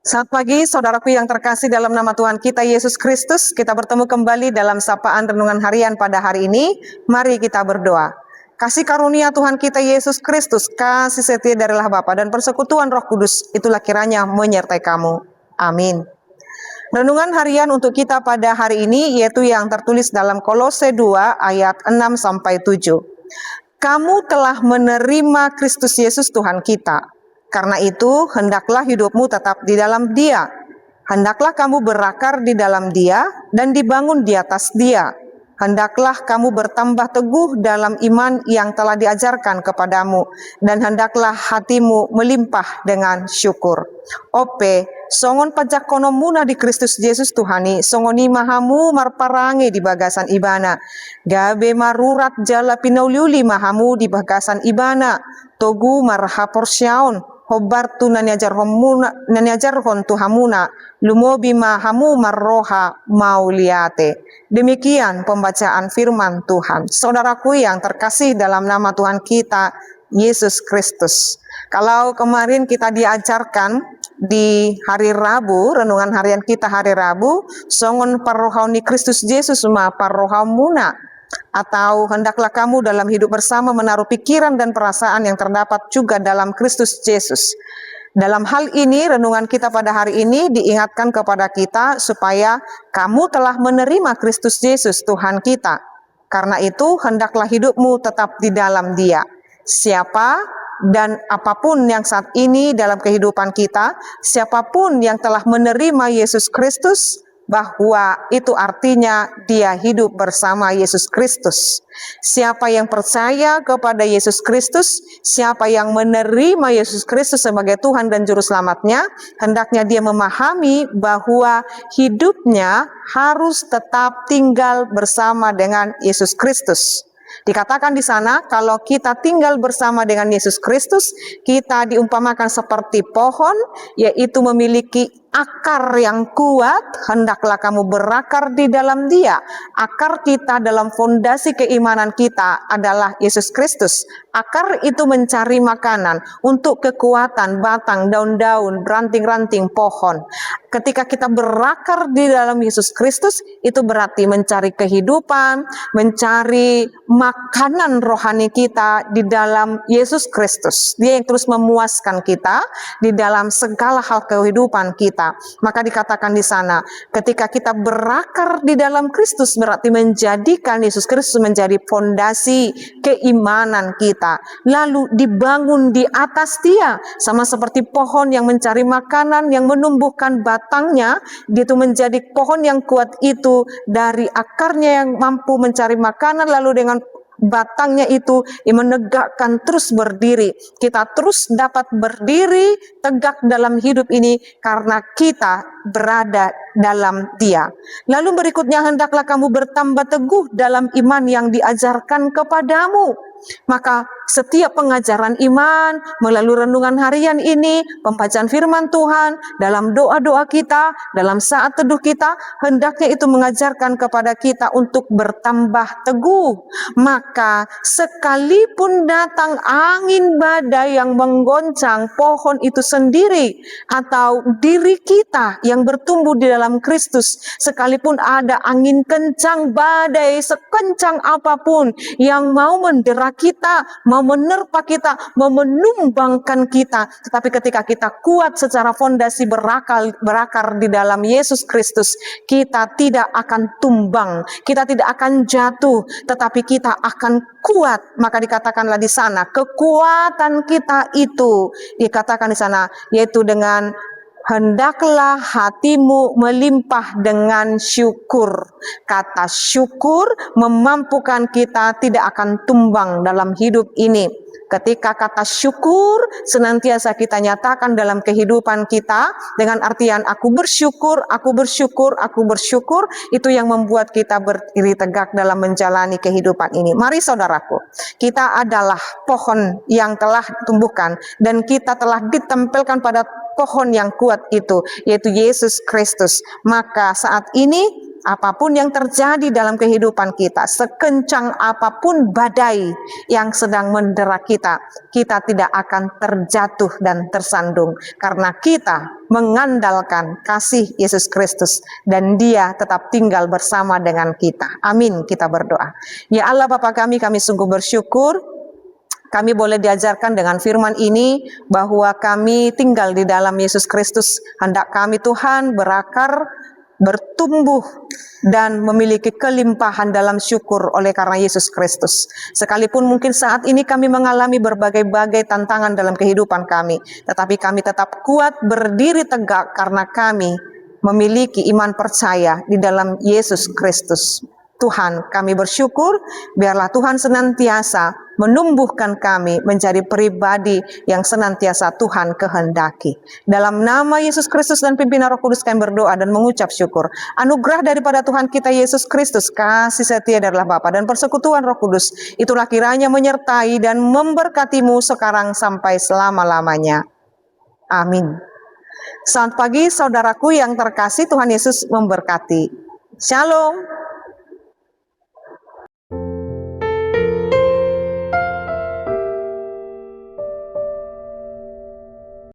Selamat pagi, saudaraku yang terkasih dalam nama Tuhan kita Yesus Kristus. Kita bertemu kembali dalam sapaan renungan harian pada hari ini. Mari kita berdoa. Kasih karunia Tuhan kita Yesus Kristus, kasih setia dari Allah Bapa dan persekutuan Roh Kudus, itulah kiranya menyertai kamu. Amin. Renungan harian untuk kita pada hari ini yaitu yang tertulis dalam Kolose 2 ayat 6-7. Kamu telah menerima Kristus Yesus Tuhan kita. Karena itu, hendaklah hidupmu tetap di dalam Dia. Hendaklah kamu berakar di dalam Dia dan dibangun di atas Dia. Hendaklah kamu bertambah teguh dalam iman yang telah diajarkan kepadamu, dan hendaklah hatimu melimpah dengan syukur. Ope, songon pajak kono muna di Kristus Yesus Tuhani, songoni mahamu marparange di bagasan ibana. Gabe marurat jala pinauliuli mahamu di bagasan ibana. Togu marhaporsyaon. Hobartu naniajar hon tuhamuna lumobi mahamu marroha mauliate. Demikian pembacaan firman Tuhan. Saudaraku yang terkasih dalam nama Tuhan kita Yesus Kristus. Kalau kemarin kita diajarkan di hari Rabu, renungan harian kita hari Rabu, songon parrohauni Kristus Yesus ma parrohamuna, atau hendaklah kamu dalam hidup bersama menaruh pikiran dan perasaan yang terdapat juga dalam Kristus Yesus. Dalam hal ini, renungan kita pada hari ini diingatkan kepada kita supaya kamu telah menerima Kristus Yesus Tuhan kita. Karena itu, hendaklah hidupmu tetap di dalam Dia. Siapa dan apapun yang saat ini dalam kehidupan kita, siapapun yang telah menerima Yesus Kristus, bahwa itu artinya dia hidup bersama Yesus Kristus. Siapa yang percaya kepada Yesus Kristus, siapa yang menerima Yesus Kristus sebagai Tuhan dan Juru Selamatnya, hendaknya dia memahami bahwa hidupnya harus tetap tinggal bersama dengan Yesus Kristus. Dikatakan di sana, kalau kita tinggal bersama dengan Yesus Kristus, kita diumpamakan seperti pohon, yaitu memiliki akar yang kuat. Hendaklah kamu berakar di dalam Dia. Akar kita dalam fondasi keimanan kita adalah Yesus Kristus. Akar itu mencari makanan untuk kekuatan batang, daun-daun, ranting-ranting pohon. Ketika kita berakar di dalam Yesus Kristus, itu berarti mencari kehidupan, mencari makanan rohani kita di dalam Yesus Kristus. Dia yang terus memuaskan kita di dalam segala hal kehidupan kita. Maka dikatakan di sana, ketika kita berakar di dalam Kristus, berarti menjadikan Yesus Kristus menjadi fondasi keimanan kita. Lalu dibangun di atas Dia, sama seperti pohon yang mencari makanan, yang menumbuhkan batangnya, dia itu menjadi pohon yang kuat itu dari akarnya yang mampu mencari makanan, lalu dengan batangnya itu yang menegakkan terus berdiri. Kita terus dapat berdiri tegak dalam hidup ini karena kita berada dalam Dia. Lalu berikutnya, hendaklah kamu bertambah teguh dalam iman yang diajarkan kepadamu. Maka setiap pengajaran iman melalui renungan harian ini, pembacaan firman Tuhan, dalam doa-doa kita, dalam saat teduh kita, hendaknya itu mengajarkan kepada kita untuk bertambah teguh. Maka sekalipun datang angin badai yang menggoncang pohon itu sendiri, atau diri kita yang bertumbuh di dalam Kristus, sekalipun ada angin kencang, badai sekencang apapun yang mau mendera kita, mau menerpa kita, mau menumbangkan kita, tetapi ketika kita kuat secara fondasi berakar di dalam Yesus Kristus, kita tidak akan tumbang, kita tidak akan jatuh, tetapi kita akan kuat. Maka dikatakanlah di sana, kekuatan kita itu dikatakan di sana, yaitu dengan hendaklah hatimu melimpah dengan syukur. Kata syukur memampukan kita tidak akan tumbang dalam hidup ini. Ketika kata syukur senantiasa kita nyatakan dalam kehidupan kita dengan artian aku bersyukur, aku bersyukur, aku bersyukur, itu yang membuat kita berdiri tegak dalam menjalani kehidupan ini. Mari saudaraku, kita adalah pohon yang telah tumbuhkan dan kita telah ditempelkan pada pohon yang kuat itu, yaitu Yesus Kristus. Maka saat ini apapun yang terjadi dalam kehidupan kita, sekencang apapun badai yang sedang mendera kita, kita tidak akan terjatuh dan tersandung karena kita mengandalkan kasih Yesus Kristus dan Dia tetap tinggal bersama dengan kita. Amin, kita berdoa. Ya Allah Bapa kami sungguh bersyukur kami boleh diajarkan dengan firman ini bahwa kami tinggal di dalam Yesus Kristus. Hendak kami Tuhan berakar, bertumbuh dan memiliki kelimpahan dalam syukur oleh karena Yesus Kristus. Sekalipun mungkin saat ini kami mengalami berbagai-bagai tantangan dalam kehidupan kami, tetapi kami tetap kuat berdiri tegak karena kami memiliki iman percaya di dalam Yesus Kristus. Tuhan, kami bersyukur, biarlah Tuhan senantiasa menumbuhkan kami menjadi pribadi yang senantiasa Tuhan kehendaki. Dalam nama Yesus Kristus dan pimpinan Roh Kudus kami berdoa dan mengucap syukur. Anugerah daripada Tuhan kita Yesus Kristus, kasih setia dari Bapa dan persekutuan Roh Kudus, itulah kiranya menyertai dan memberkatimu sekarang sampai selama-lamanya. Amin. Selamat pagi saudaraku yang terkasih, Tuhan Yesus memberkati. Shalom.